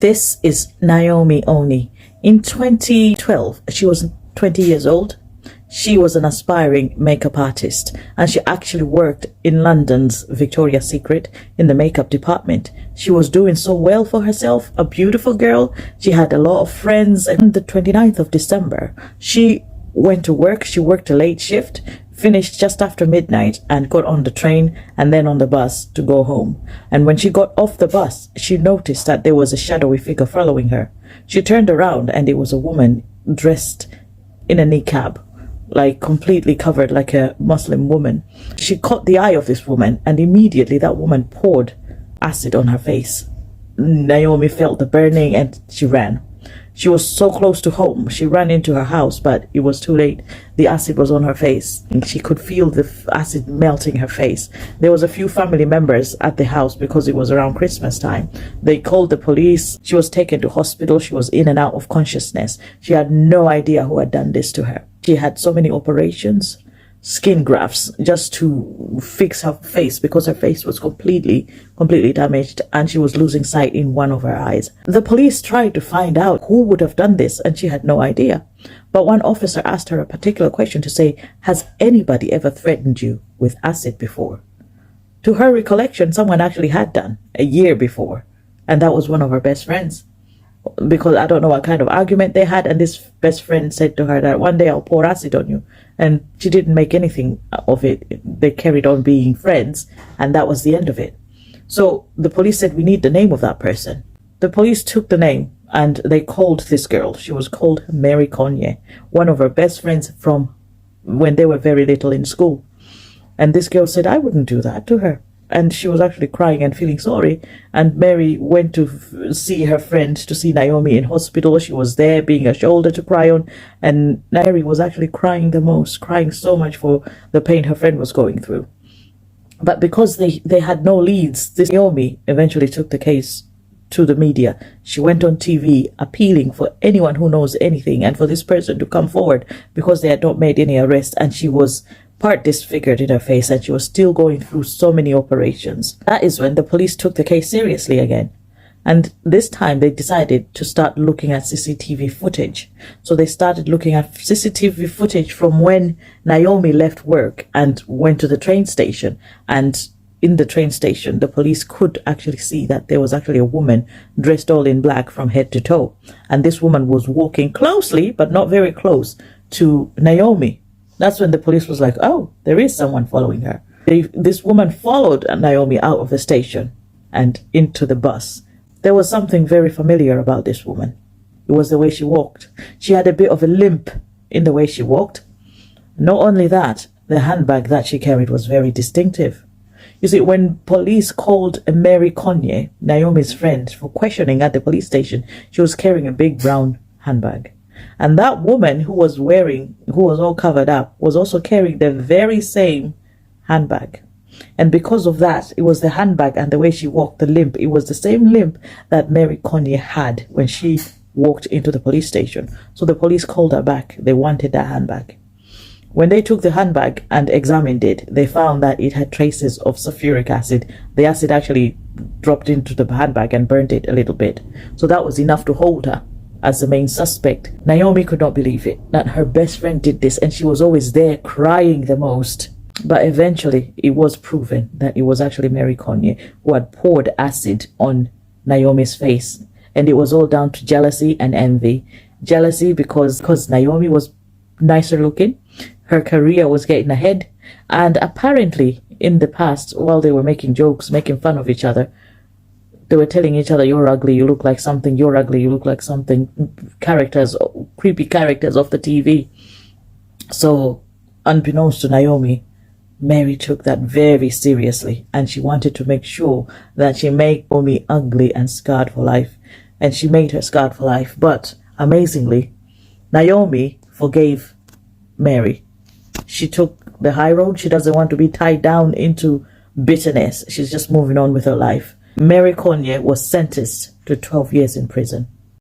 This is Naomi Oni. In 2012, she was 20 years old. She was an aspiring makeup artist, and she actually worked in London's Victoria's Secret in the makeup department. She was doing so well for herself, a beautiful girl. She had a lot of friends. On the 29th of December, she went to work. She worked a late shift, finished just after midnight, and got on the train and then on the bus to go home. And when she got off the bus, she noticed that there was a shadowy figure following her. She turned around and it was a woman dressed in a niqab, like completely covered like a Muslim woman. She caught the eye of this woman, and immediately that woman poured acid on her face. Naomi felt the burning and she ran. She was so close to home. She ran into her house, but it was too late. The acid was on her face, and she could feel the acid melting her face. There was a few family members at the house because it was around Christmas time. They called the police. She was taken to hospital. She was in and out of consciousness. She had no idea who had done this to her. She had so many operations, skin grafts, just to fix her face because her face was completely damaged, and she was losing sight in one of her eyes. The police tried to find out who would have done this, and she had no idea. But one officer asked her a particular question to say, "Has anybody ever threatened you with acid before?" To her recollection, someone actually had done a year before, and that was one of her best friends. Because I don't know what kind of argument they had, and this best friend said to her that one day I'll pour acid on you, and she didn't make anything of it. They carried on being friends, and that was the end of it. So the police said, "We need the name of that person." The police took the name and they called this girl. She was called Mary Conye, one of her best friends from when they were very little in school. And this girl said, "I wouldn't do that to her." And she was actually crying and feeling sorry. And Mary went to see her friend, to see Naomi in hospital. She was there being a shoulder to cry on. And Mary was actually crying the most, crying so much for the pain her friend was going through. But because they had no leads, this Naomi eventually took the case to the media. She went on TV appealing for anyone who knows anything and for this person to come forward because they had not made any arrest, and she was part disfigured in her face, and she was still going through so many operations. That is when the police took the case seriously again. And this time they decided to start looking at CCTV footage. So they started looking at CCTV footage from when Naomi left work and went to the train station. And in the train station, the police could actually see that there was actually a woman dressed all in black from head to toe. And this woman was walking closely, but not very close, to Naomi. That's when the police was like, "Oh, there is someone following her." This woman followed Naomi out of the station and into the bus. There was something very familiar about this woman. It was the way she walked. She had a bit of a limp in the way she walked. Not only that, the handbag that she carried was very distinctive. You see, when police called Mary Conye, Naomi's friend, for questioning at the police station, she was carrying a big brown handbag. And that woman who was all covered up, was also carrying the very same handbag. And because of that, it was the handbag and the way she walked, the limp, it was the same limp that Mary Conye had when she walked into the police station. So the police called her back. They wanted that handbag. When they took the handbag and examined it, they found that it had traces of sulfuric acid. The acid actually dropped into the handbag and burnt it a little bit. So that was enough to hold her as the main suspect. Naomi could not believe it, that her best friend did this, and she was always there crying the most. But eventually it was proven that it was actually Mary Conye who had poured acid on Naomi's face. And it was all down to jealousy and envy. Jealousy because Naomi was nicer looking, her career was getting ahead, and apparently in the past, while they were making jokes, making fun of each other, they were telling each other, "You're ugly, you look like something, you're ugly, you look like something," characters, creepy characters off the TV. So, unbeknownst to Naomi, Mary took that very seriously, and she wanted to make sure that she made Naomi ugly and scarred for life. And she made her scarred for life. But, amazingly, Naomi forgave Mary. She took the high road. She doesn't want to be tied down into bitterness. She's just moving on with her life. Mary Conye was sentenced to 12 years in prison.